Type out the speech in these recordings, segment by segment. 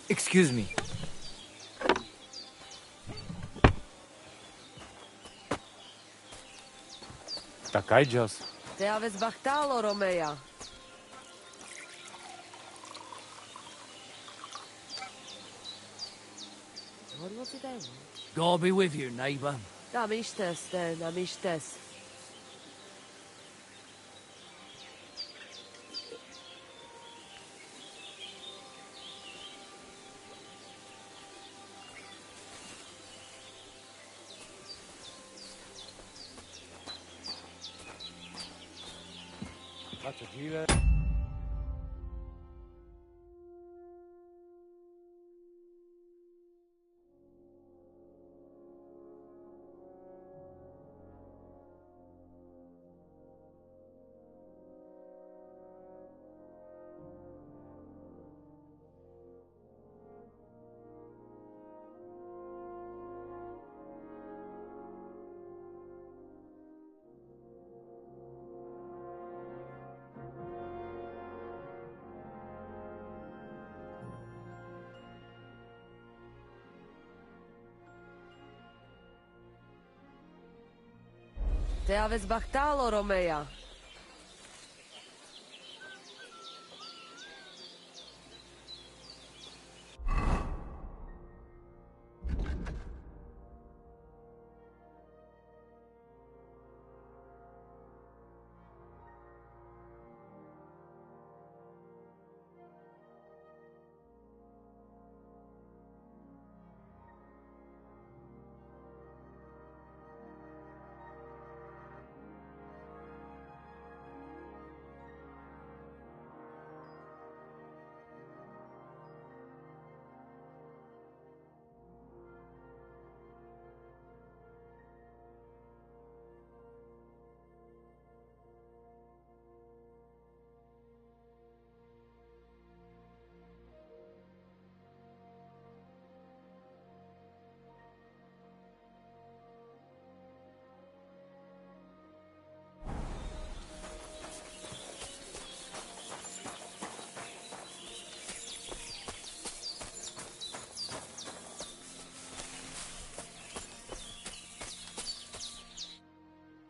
Excuse me. Takaiđos. Te aveți bahtalo, Romeia. God be with you, neighbor. Am ishtes, then, am ishtes. Te aveți bahtalo, Romeia.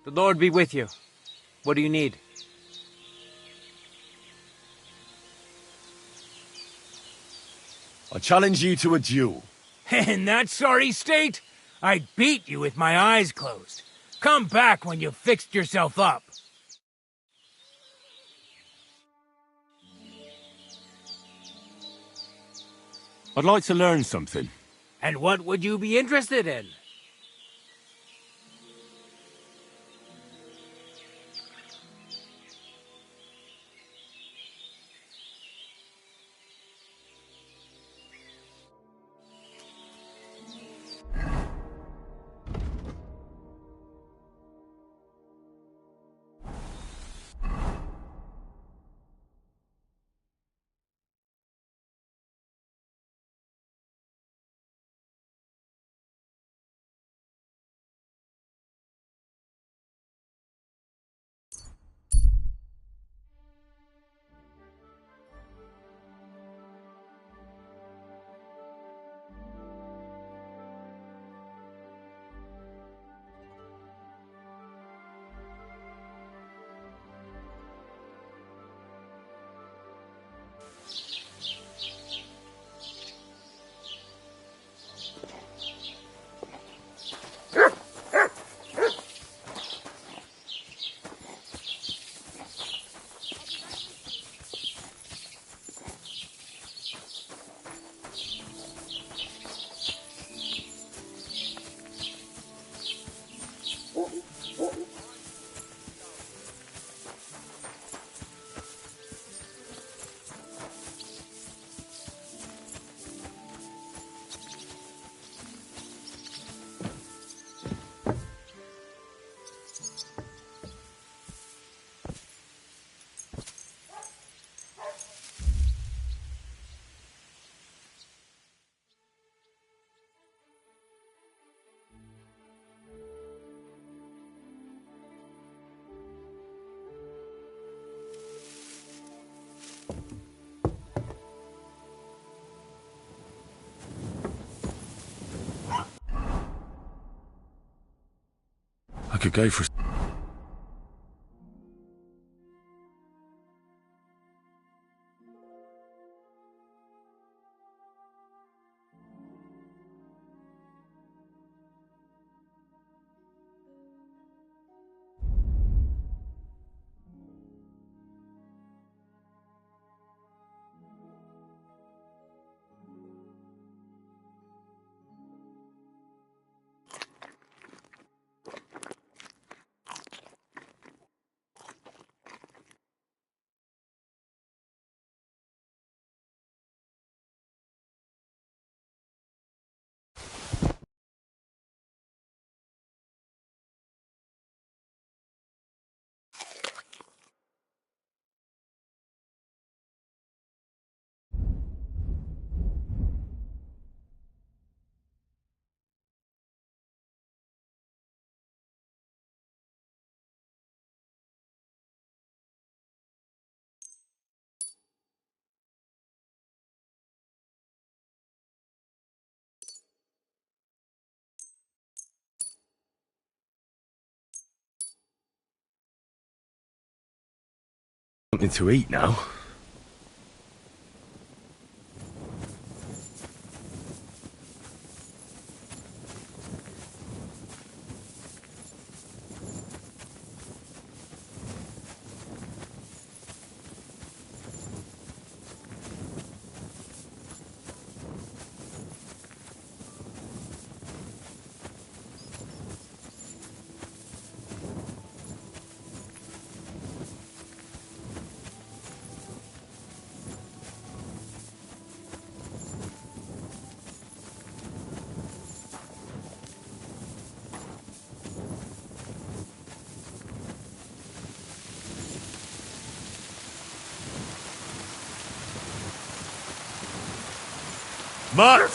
The Lord be with you. What do you need? I challenge you to a duel. In that sorry state, I'd beat you with my eyes closed. Come back when you've fixed yourself up. I'd like to learn something. And what would you be interested in? could go for something to eat now. Mart!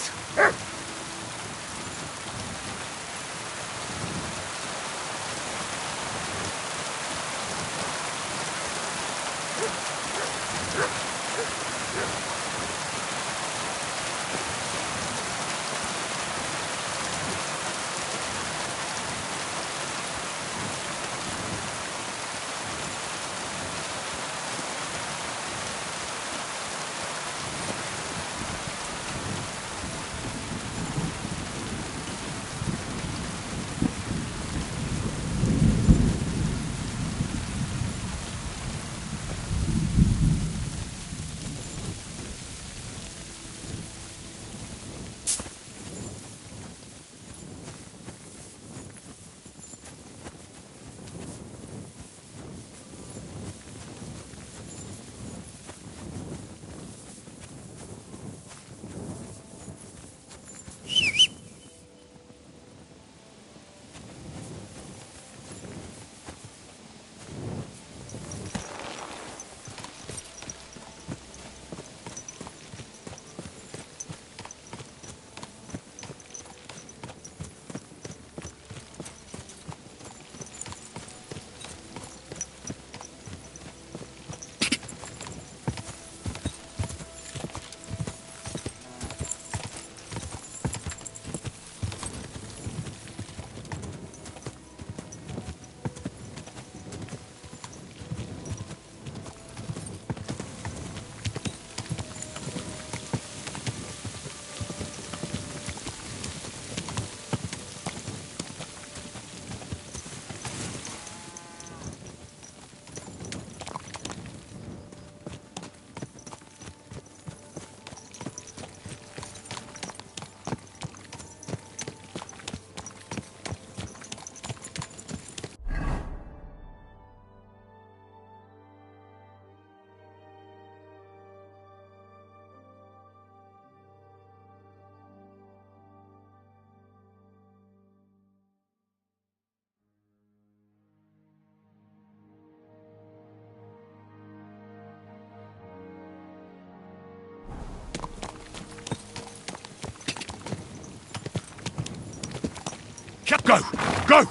Go! Go!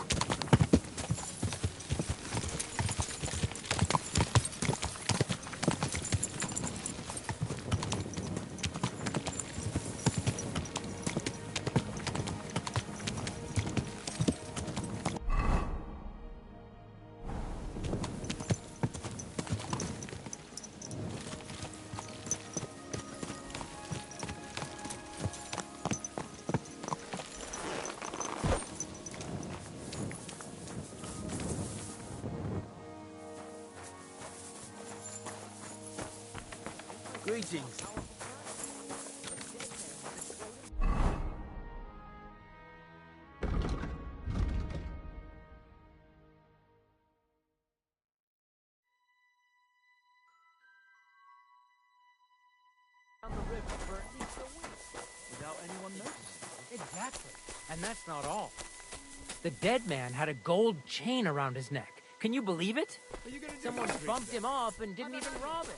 Greetings. Without anyone noticing. Exactly. And that's not all. The dead man had a gold chain around his neck. Can you believe it? Someone bumped him off and didn't even rob him.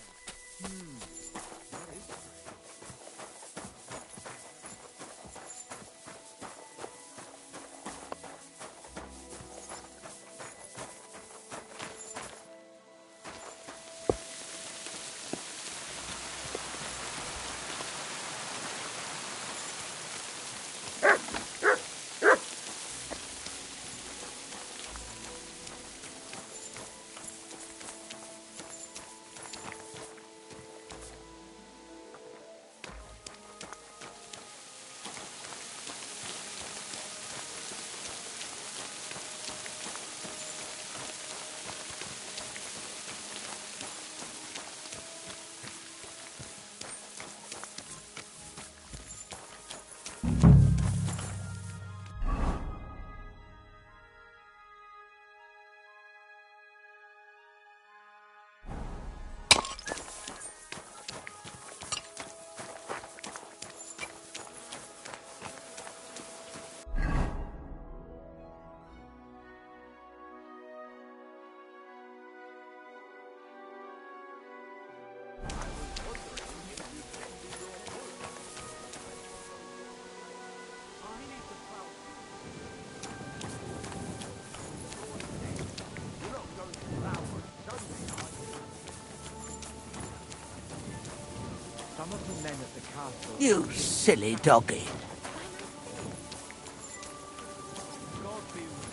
Some of the men at the castle... You silly doggy. God be with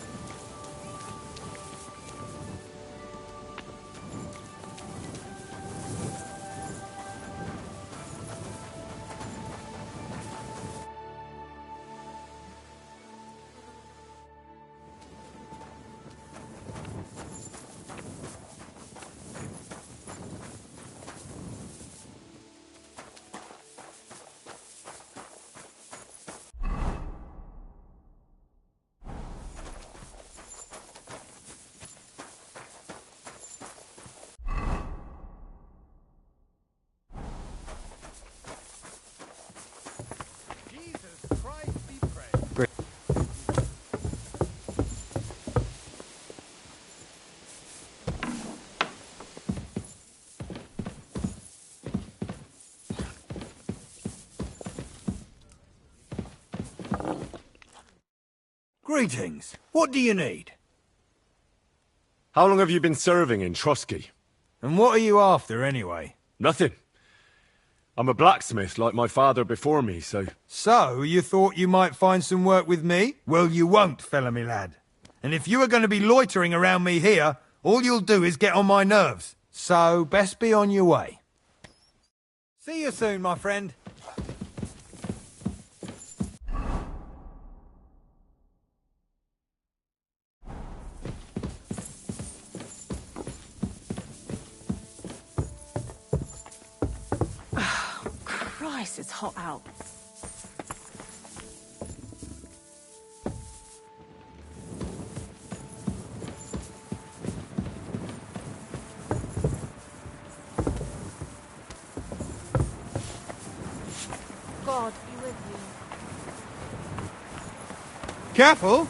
Jesus Christ be praised. Greetings. What do you need? How long have you been serving in Trotsky? And what are you after, anyway? Nothing. I'm a blacksmith like my father before me, so... So, you thought you might find some work with me? Well, you won't, fella me lad. And if you are going to be loitering around me here, all you'll do is get on my nerves. So, best be on your way. See you soon, my friend. Christ, it's hot out. God be with you. Careful!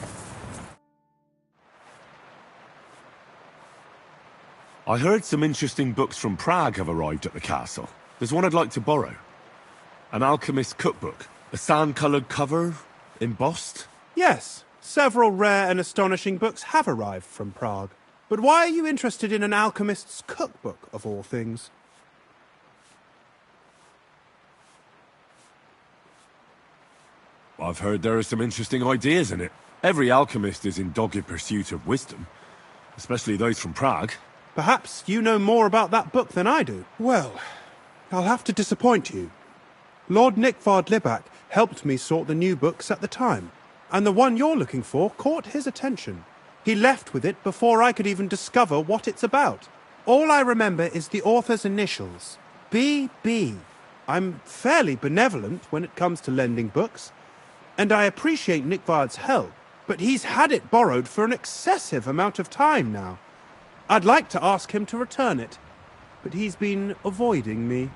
I heard some interesting books from Prague have arrived at the castle. There's one I'd like to borrow. An alchemist's cookbook. A sand-coloured cover, embossed. Yes, several rare and astonishing books have arrived from Prague. But why are you interested in an alchemist's cookbook, of all things? I've heard there are some interesting ideas in it. Every alchemist is in dogged pursuit of wisdom, especially those from Prague. Perhaps you know more about that book than I do. Well, I'll have to disappoint you. Lord Nickvard Libak helped me sort the new books at the time, and the one you're looking for caught his attention. He left with it before I could even discover what it's about. All I remember is the author's initials, BB. I'm fairly benevolent when it comes to lending books, and I appreciate Nickvard's help, but he's had it borrowed for an excessive amount of time now. I'd like to ask him to return it, but he's been avoiding me.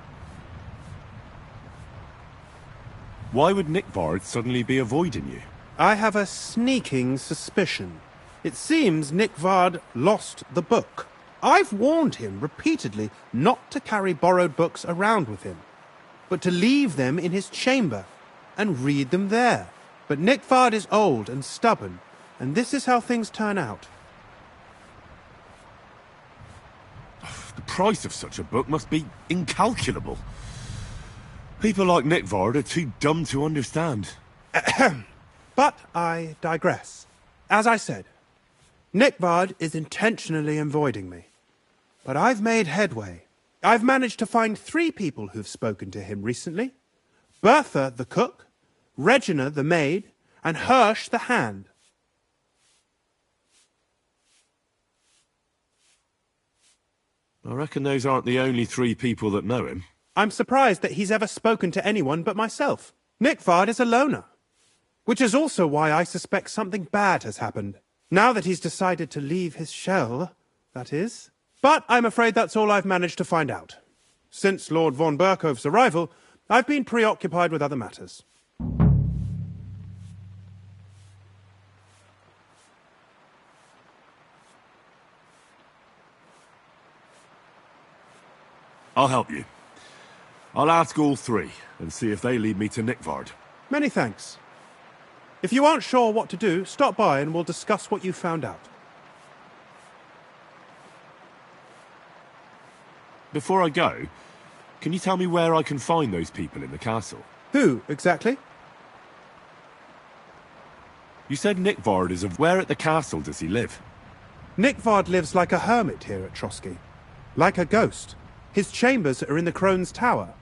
Why would Nickvard suddenly be avoiding you? I have a sneaking suspicion. It seems Nickvard lost the book. I've warned him repeatedly not to carry borrowed books around with him, but to leave them in his chamber and read them there. But Nickvard is old and stubborn, and this is how things turn out. The price of such a book must be incalculable. People like Nickvard are too dumb to understand. But I digress. As I said, Nickvard is intentionally avoiding me. But I've made headway. I've managed to find 3 people who've spoken to him recently. Bertha, the cook, Regina, the maid, and Hirsch, the hand. I reckon those aren't the only 3 people that know him. I'm surprised that he's ever spoken to anyone but myself. Nickvard is a loner. Which is also why I suspect something bad has happened. Now that he's decided to leave his shell, that is. But I'm afraid that's all I've managed to find out. Since Lord von Berkove's arrival, I've been preoccupied with other matters. I'll help you. I'll ask all 3 and see if they lead me to Nickvard. Many thanks. If you aren't sure what to do, stop by and we'll discuss what you found out. Before I go, can you tell me where I can find those people in the castle? Who, exactly? You said Nickvard is of... Where at the castle does he live? Nickvard lives like a hermit here at Trotsky. Like a ghost. His chambers are in the Crone's Tower.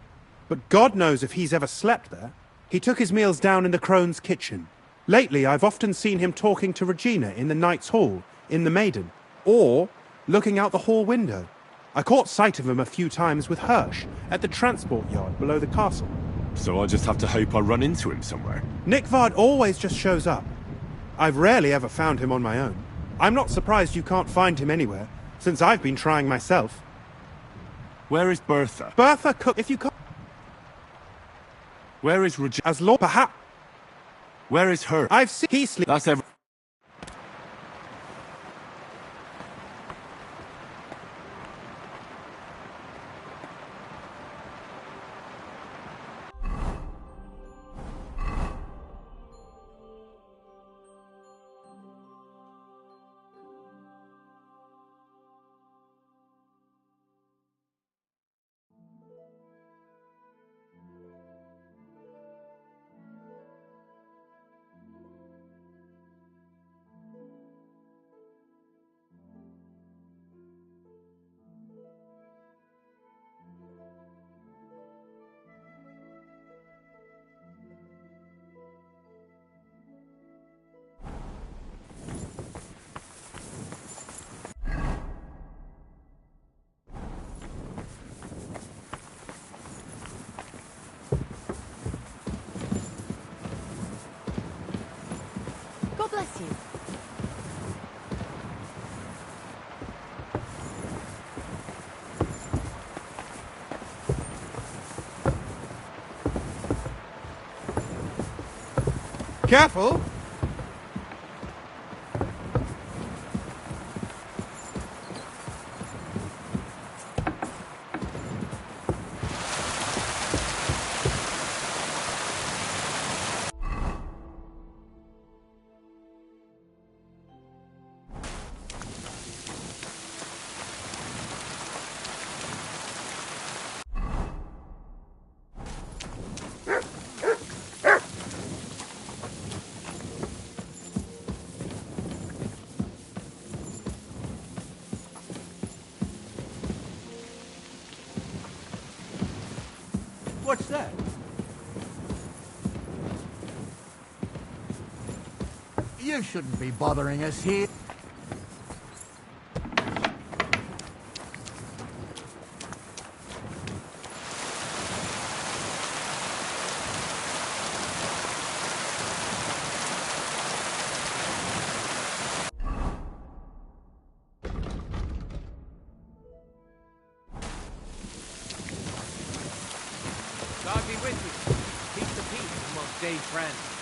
But God knows if he's ever slept there. He took his meals down in the Crone's kitchen. Lately, I've often seen him talking to Regina in the Knight's Hall, in the Maiden, or looking out the hall window. I caught sight of him a few times with Hirsch at the transport yard below the castle. So I just have to hope I run into him somewhere. Nickvard always just shows up. I've rarely ever found him on my own. I'm not surprised you can't find him anywhere, since I've been trying myself. Where is Bertha? Bertha cook if you can't... Where is Regina? As law, perhaps... Where is her? I've seen... He sleep... That's every... God bless you. Careful! What's that? You shouldn't be bothering us here. God be with you. Peace to peace amongst day friends.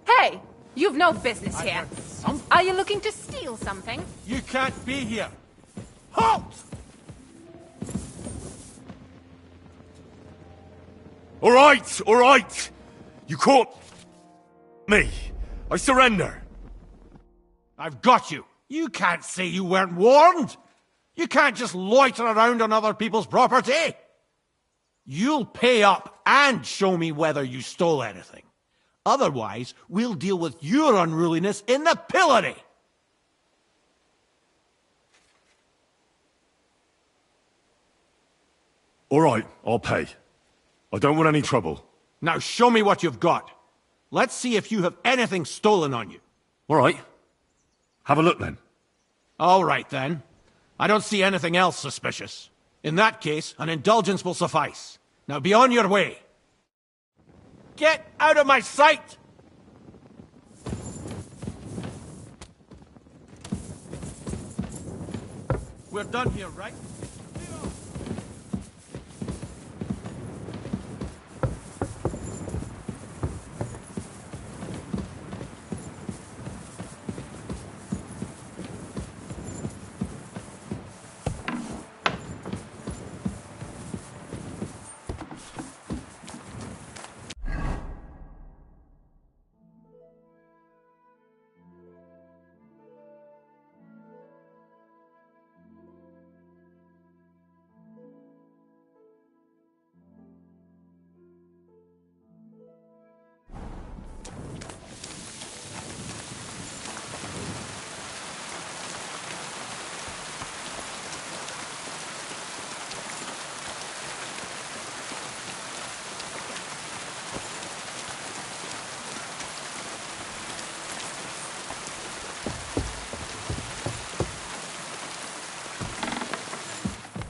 Hey, you've no business here. Are you looking to steal something? You can't be here. Halt! All right, all right. You caught me. I surrender. I've got you. You can't say you weren't warned. You can't just loiter around on other people's property. You'll pay up and show me whether you stole anything. Otherwise, we'll deal with your unruliness in the pillory. All right, I'll pay. I don't want any trouble. Now show me what you've got. Let's see if you have anything stolen on you. All right. Have a look then. All right then. I don't see anything else suspicious. In that case, an indulgence will suffice. Now be on your way. Get out of my sight! We're done here, right?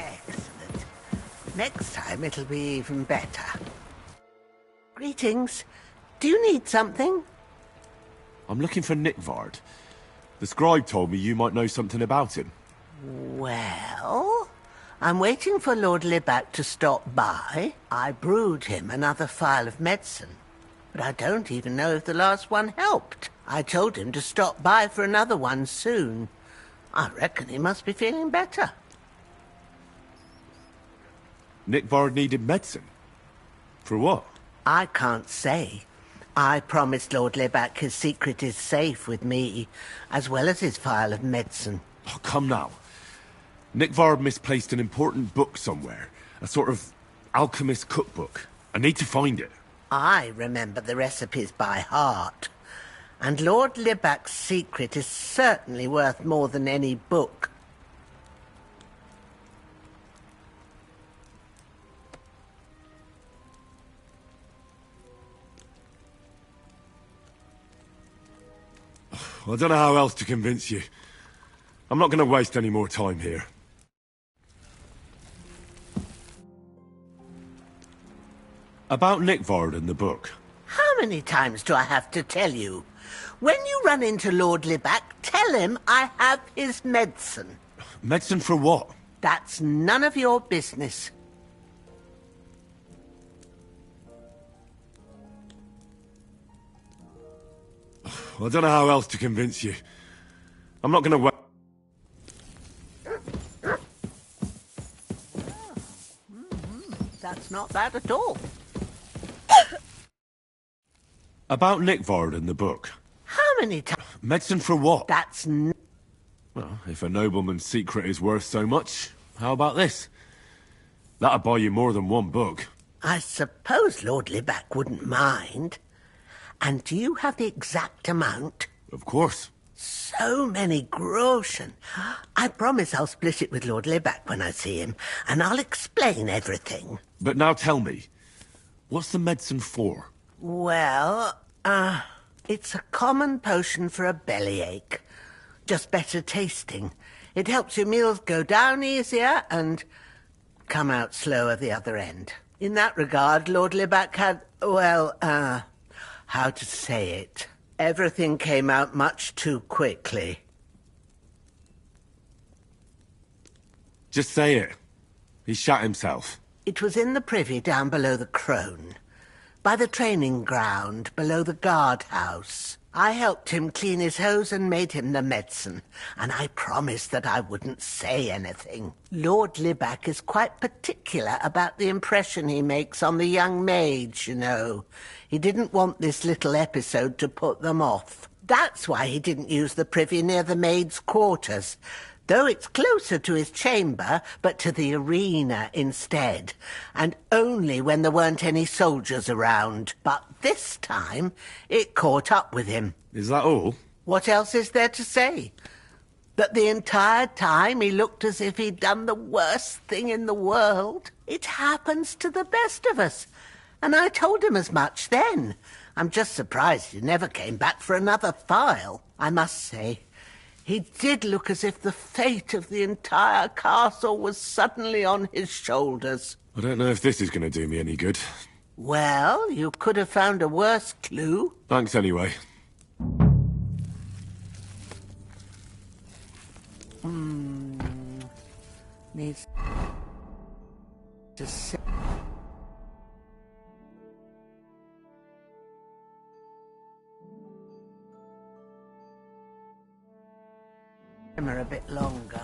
Excellent. Next time it'll be even better. Greetings. Do you need something? I'm looking for Nickvard. The scribe told me you might know something about him. Well, I'm waiting for Lord Libac to stop by. I brewed him another phial of medicine, but I don't even know if the last one helped. I told him to stop by for another one soon. I reckon he must be feeling better. Nickvard needed medicine? For what? I can't say. I promised Lord Libac his secret is safe with me, as well as his phial of medicine. Oh, come now. Nickvard misplaced an important book somewhere. A sort of alchemist cookbook. I need to find it. I remember the recipes by heart. And Lord Libac's secret is certainly worth more than any book. I don't know how else to convince you. I'm not going to waste any more time here. About Nickvard and the book. How many times do I have to tell you? When you run into Lord Libac, tell him I have his medicine. Medicine for what? That's none of your business. I don't know how else to convince you. I'm not going to wait. That's not bad at all. About Nickvard in the book. How many times? Medicine for what? That's Well, if a nobleman's secret is worth so much, how about this? That'll buy you more than one book. I suppose Lord Libac wouldn't mind. And do you have the exact amount? Of course. So many groschen. I promise I'll split it with Lord Libac when I see him, and I'll explain everything. But now tell me, what's the medicine for? Well, it's a common potion for a bellyache. Just better tasting. It helps your meals go down easier and come out slower the other end. In that regard, Lord Libac had, well, how to say it? Everything came out much too quickly. Just say it. He shot himself. It was in the privy down below the Crone, by the training ground below the guardhouse. I helped him clean his hose and made him the medicine, and I promised that I wouldn't say anything. Lord Libac is quite particular about the impression he makes on the young maids, you know. He didn't want this little episode to put them off. That's why he didn't use the privy near the maids' quarters, though it's closer to his chamber, but to the arena instead, and only when there weren't any soldiers around. But this time, it caught up with him. Is that all? What else is there to say? That the entire time he looked as if he'd done the worst thing in the world. It happens to the best of us. And I told him as much then. I'm just surprised he never came back for another file. I must say, he did look as if the fate of the entire castle was suddenly on his shoulders. I don't know if this is going to do me any good. Well, you could have found a worse clue. Thanks anyway. Needs to sit. A bit longer.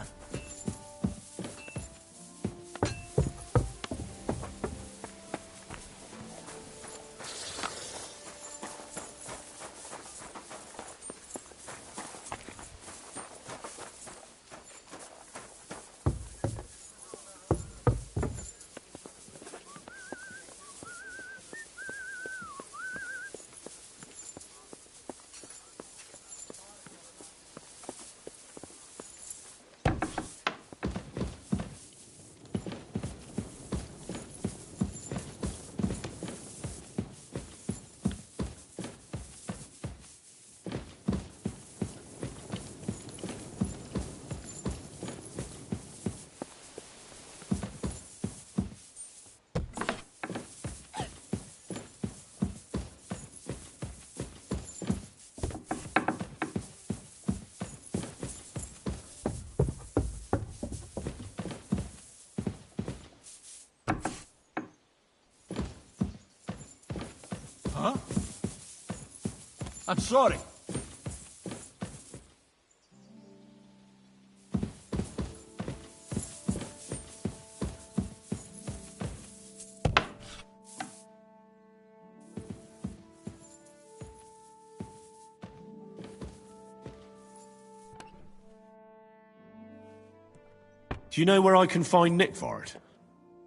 Huh? I'm sorry. Do you know where I can find Nickvard?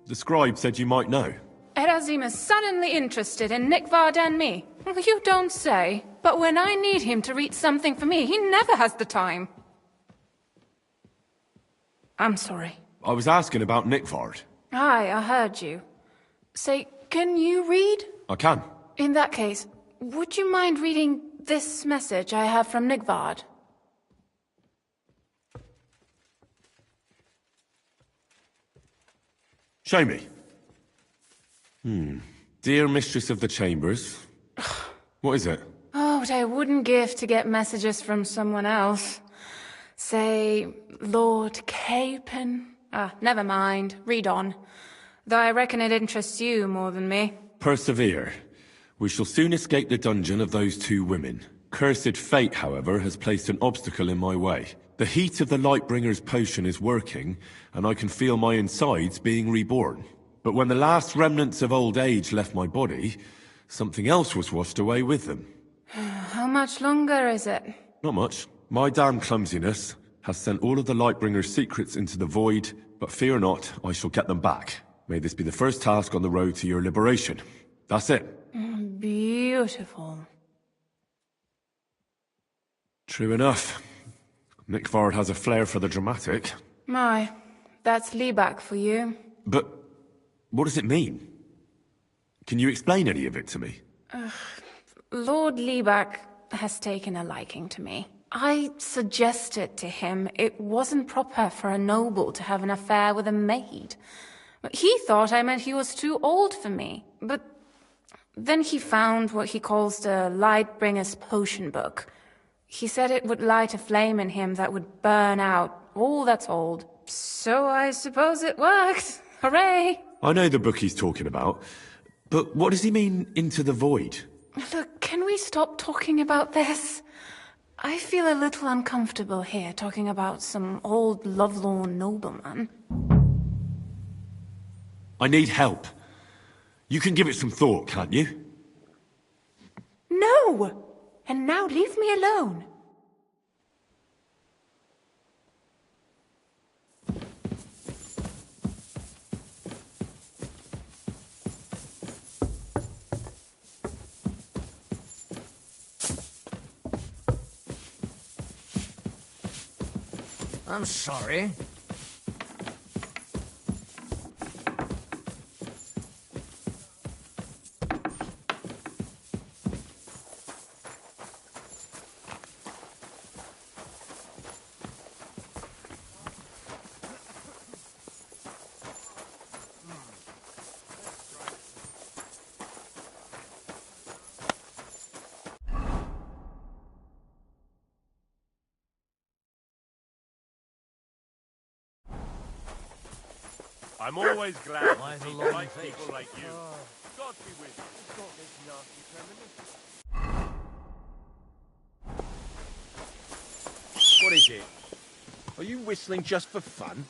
The scribe said you might know. Erazim is suddenly interested in Nickvard and me. You don't say. But when I need him to read something for me, he never has the time. I'm sorry. I was asking about Nickvard. Aye, I heard you. Say, can you read? I can. In that case, would you mind reading this message I have from Nickvard? Show me. Dear Mistress of the Chambers. What is it? Oh, what I wouldn't give to get messages from someone else. Say, Lord Capon. Never mind. Read on. Though I reckon it interests you more than me. Persevere. We shall soon escape the dungeon of those two women. Cursed fate, however, has placed an obstacle in my way. The heat of the Lightbringer's potion is working, and I can feel my insides being reborn. But when the last remnants of old age left my body, something else was washed away with them. How much longer is it? Not much. My damn clumsiness has sent all of the Lightbringer's secrets into the void, but fear not, I shall get them back. May this be the first task on the road to your liberation. That's it. Beautiful. True enough. Nickvard has a flair for the dramatic. My, that's Liebach for you. But what does it mean? Can you explain any of it to me? Lord Liebach has taken a liking to me. I suggested to him it wasn't proper for a noble to have an affair with a maid. He thought I meant he was too old for me, but then he found what he calls the Lightbringer's Potion Book. He said it would light a flame in him that would burn out all that's old. So I suppose it worked. Hooray! I know the book he's talking about, but what does he mean, into the void? Look, can we stop talking about this? I feel a little uncomfortable here talking about some old lovelorn nobleman. I need help. You can give it some thought, can't you? No! And now leave me alone. I'm sorry. I'm always glad Why to the see long nice face? people like you. God be with you. What is it? Are you whistling just for fun?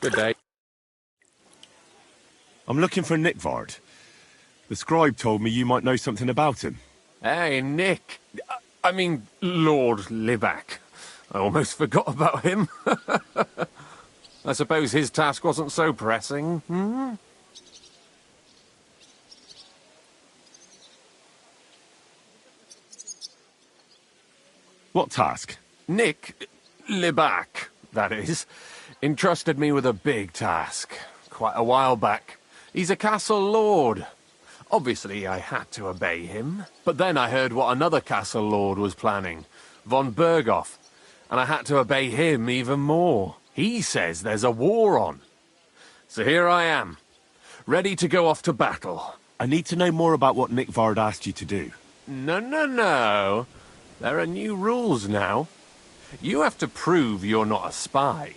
Good day. I'm looking for Nickvard. The scribe told me you might know something about him. Hey, Nick. I mean, Lord Liebach. I almost forgot about him. I suppose his task wasn't so pressing, hmm? What task? Nick Liebach, that is, entrusted me with a big task quite a while back. He's a castle lord. Obviously, I had to obey him. But then I heard what another castle lord was planning, von Berghoff, and I had to obey him even more. He says there's a war on. So here I am, ready to go off to battle. I need to know more about what Nickvard asked you to do. No. There are new rules now. You have to prove you're not a spy.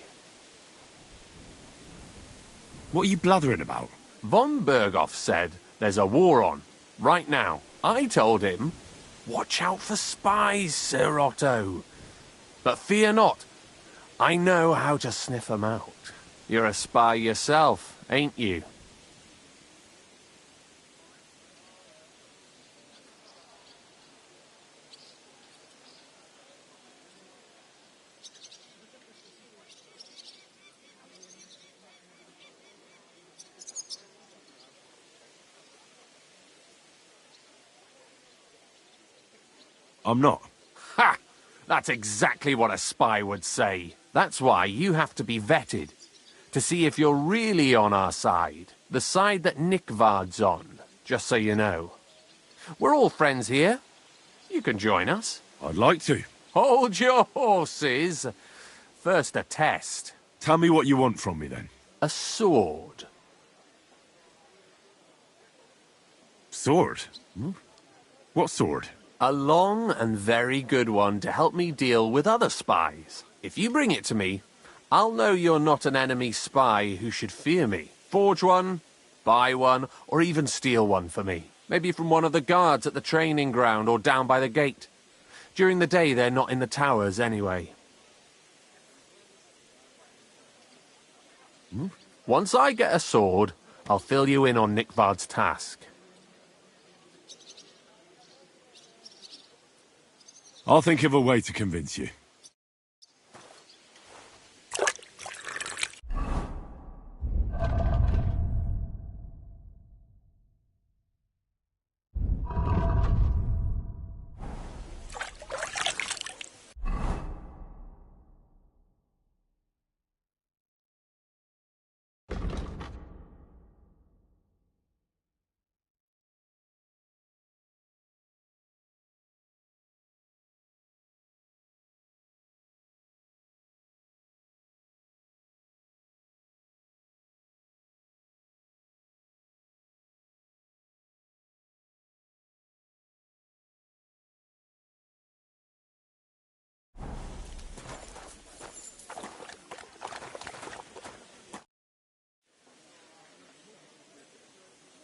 What are you blathering about? Von Berghoff said there's a war on, right now. I told him, watch out for spies, Sir Otto. But fear not, I know how to sniff them out. You're a spy yourself, ain't you? I'm not. Ha! That's exactly what a spy would say. That's why you have to be vetted, to see if you're really on our side. The side that Nickvard's on, just so you know. We're all friends here. You can join us. I'd like to. Hold your horses. First a test. Tell me what you want from me, then. A sword. Sword? What sword? A long and very good one to help me deal with other spies. If you bring it to me, I'll know you're not an enemy spy who should fear me. Forge one, buy one, or even steal one for me. Maybe from one of the guards at the training ground or down by the gate. During the day, they're not in the towers anyway. Once I get a sword, I'll fill you in on Nickvard's task. I'll think of a way to convince you.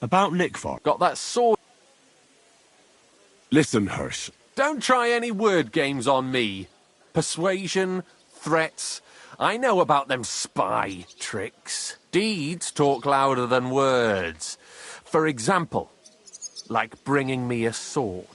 About Nickvard. Got that sword? Listen, Hirsch. Don't try any word games on me. Persuasion, threats. I know about them spy tricks. Deeds talk louder than words. For example, like bringing me a sword.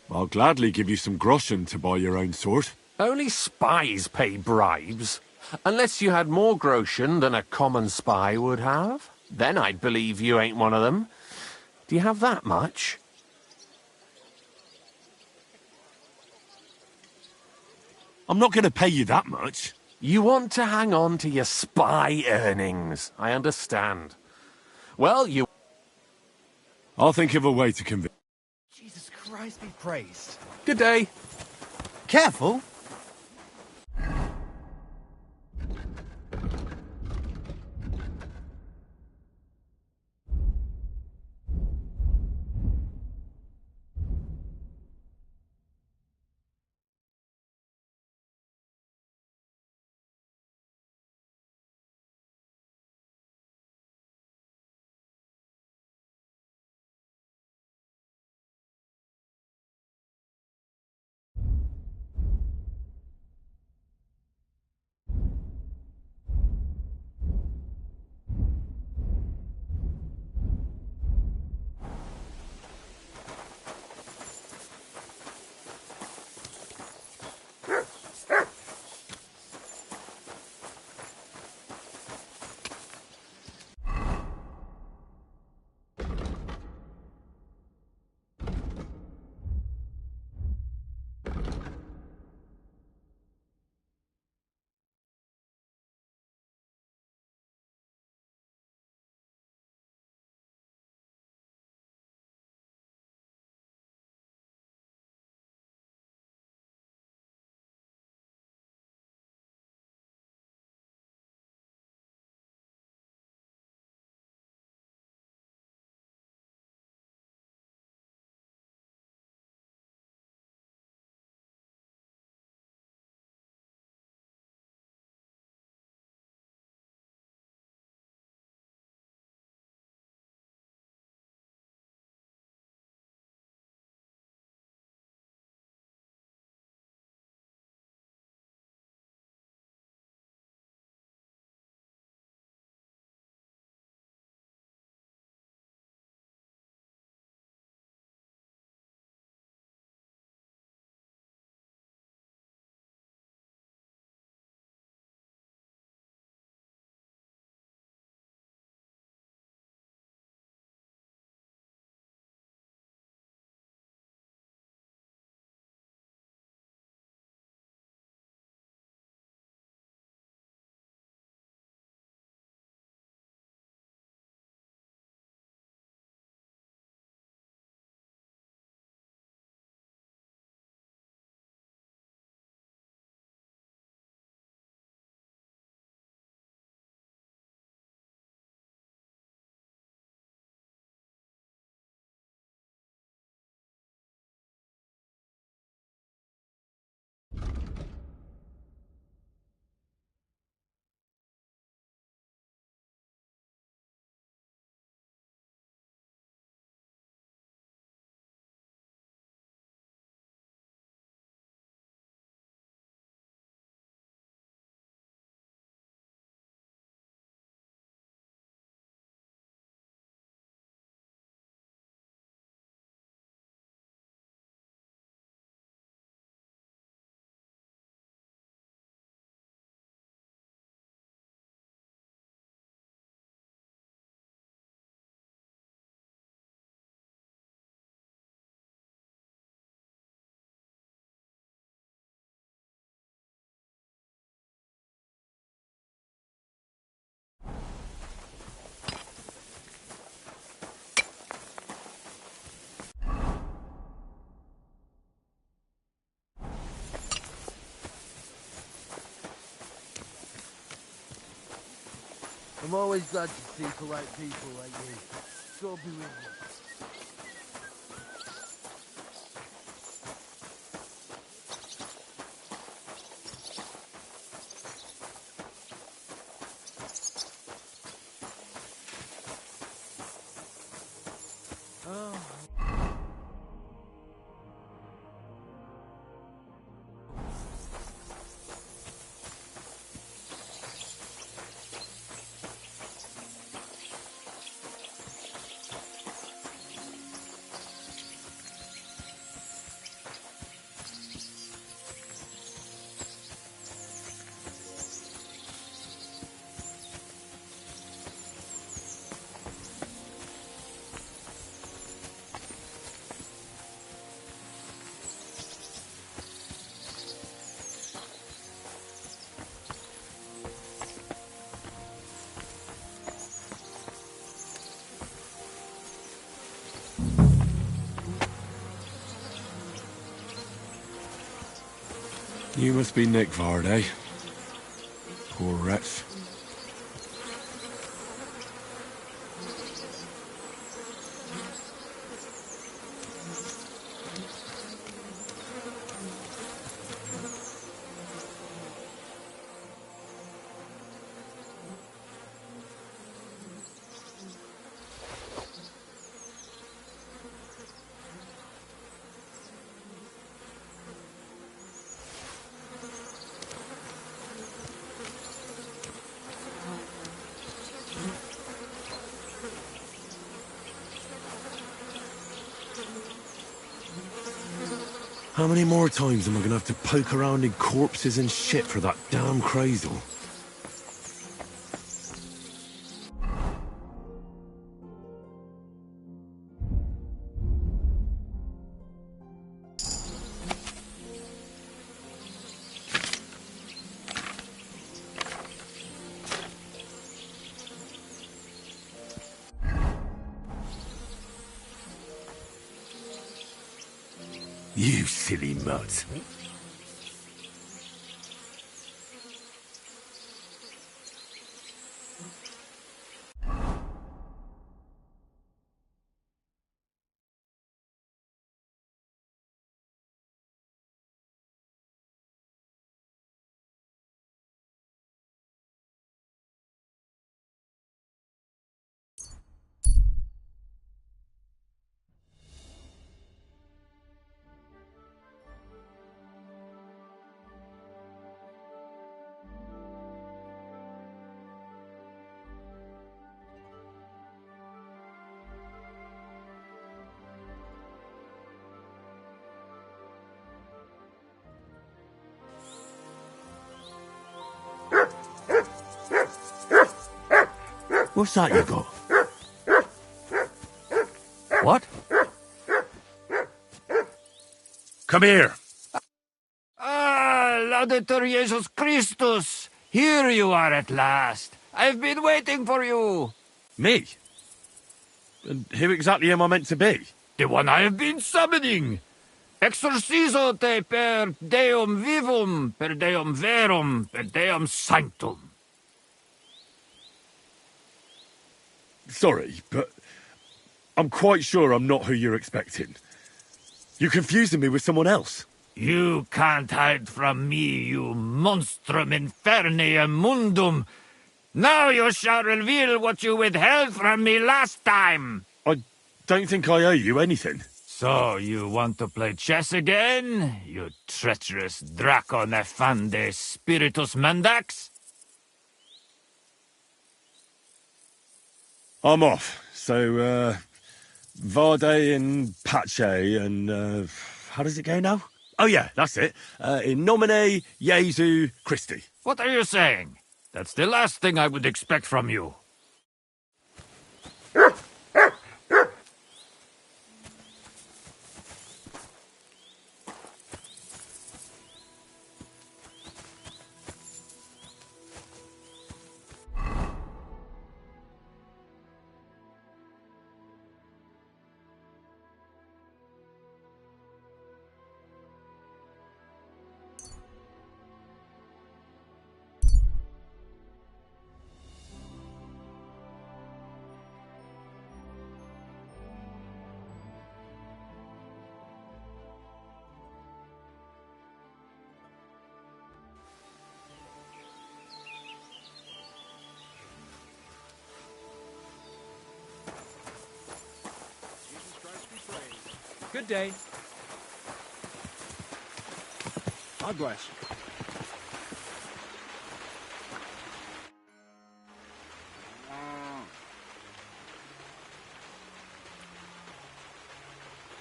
I'll gladly give you some groschen to buy your own sword. Only spies pay bribes. Unless you had more groschen than a common spy would have. Then I'd believe you ain't one of them. Do you have that much? I'm not going to pay you that much. You want to hang on to your spy earnings. I understand. Well, you... I'll think of a way to convince... Jesus Christ be praised. Good day. Careful. I'm always glad to see polite people like you. God be with you. You must be Nick Vard, eh? Poor wretch. How many more times am I gonna have to poke around in corpses and shit for that damn cradle? You silly mutt. What's that you got? What? Come here. Ah, Laudetur Jesus Christus! Here you are at last. I've been waiting for you. Me? And who exactly am I meant to be? The one I have been summoning. Exorcizo te per Deum vivum, per Deum verum, per Deum sanctum. Sorry, but I'm quite sure I'm not who you're expecting. You're confusing me with someone else. You can't hide from me, you monstrum infernium mundum. Now you shall reveal what you withheld from me last time. I don't think I owe you anything. So you want to play chess again, you treacherous Draco Nefande Spiritus Mandax? I'm off. So, Vade and Pace and, how does it go now? Oh yeah, that's it. In nomine Jesu Christi. What are you saying? That's the last thing I would expect from you. Good day. God bless.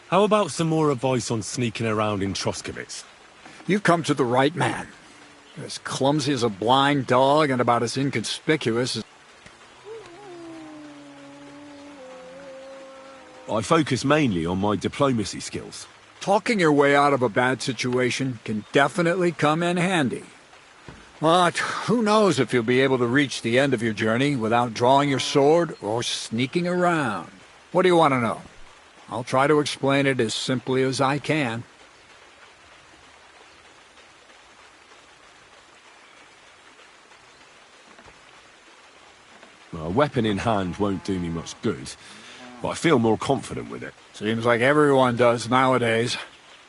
How about some more advice on sneaking around in Troskovitz? You've come to the right man. You're as clumsy as a blind dog and about as inconspicuous as... I focus mainly on my diplomacy skills. Talking your way out of a bad situation can definitely come in handy. But who knows if you'll be able to reach the end of your journey without drawing your sword or sneaking around. What do you want to know? I'll try to explain it as simply as I can. A weapon in hand won't do me much good, but I feel more confident with it. Seems like everyone does nowadays.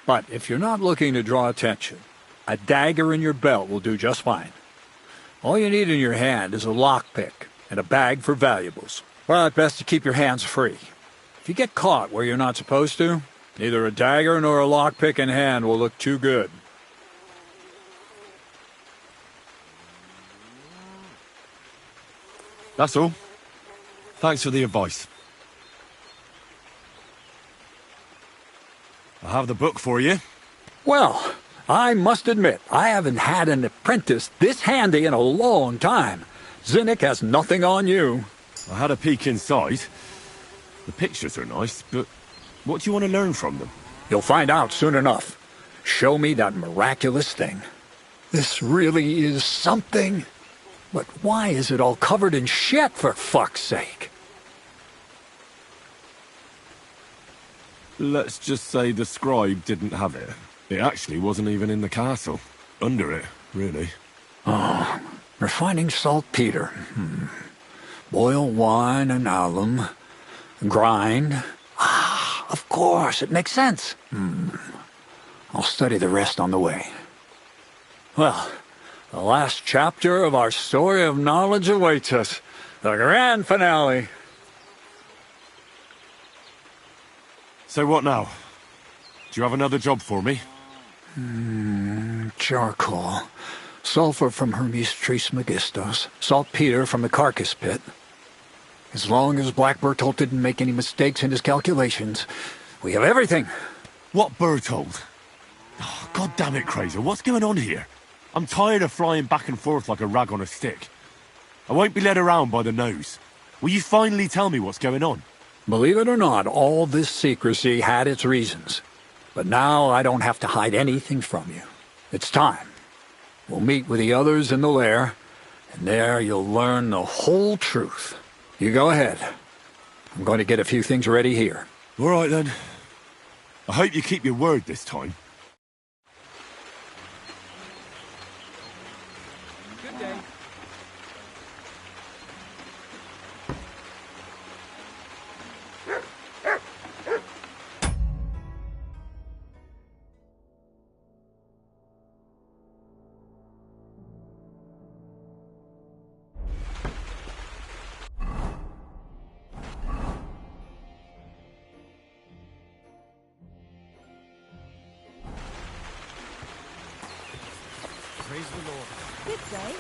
But if you're not looking to draw attention, a dagger in your belt will do just fine. All you need in your hand is a lockpick and a bag for valuables. But best to keep your hands free. If you get caught where you're not supposed to, neither a dagger nor a lockpick in hand will look too good. That's all. Thanks for the advice. I have the book for you. Well, I must admit, I haven't had an apprentice this handy in a long time. Zinnik has nothing on you. I had a peek inside. The pictures are nice, but what do you want to learn from them? You'll find out soon enough. Show me that miraculous thing. This really is something. But why is it all covered in shit, for fuck's sake? Let's just say the scribe didn't have it. It actually wasn't even in the castle. Under it, really. Oh, refining saltpeter. Boil wine and alum. Grind. Ah, of course, it makes sense. I'll study the rest on the way. Well, the last chapter of our story of knowledge awaits us. The grand finale. So what now? Do you have another job for me? Charcoal. Sulfur from Hermes Trismegistos. Saltpeter from the carcass pit. As long as Black Bertolt didn't make any mistakes in his calculations, we have everything. What Bertolt? Oh, God damn it, Kraser, what's going on here? I'm tired of flying back and forth like a rag on a stick. I won't be led around by the nose. Will you finally tell me what's going on? Believe it or not, all this secrecy had its reasons. But now I don't have to hide anything from you. It's time. We'll meet with the others in the lair, and there you'll learn the whole truth. You go ahead. I'm going to get a few things ready here. All right, then. I hope you keep your word this time. Good day. Praise the Lord. Good day.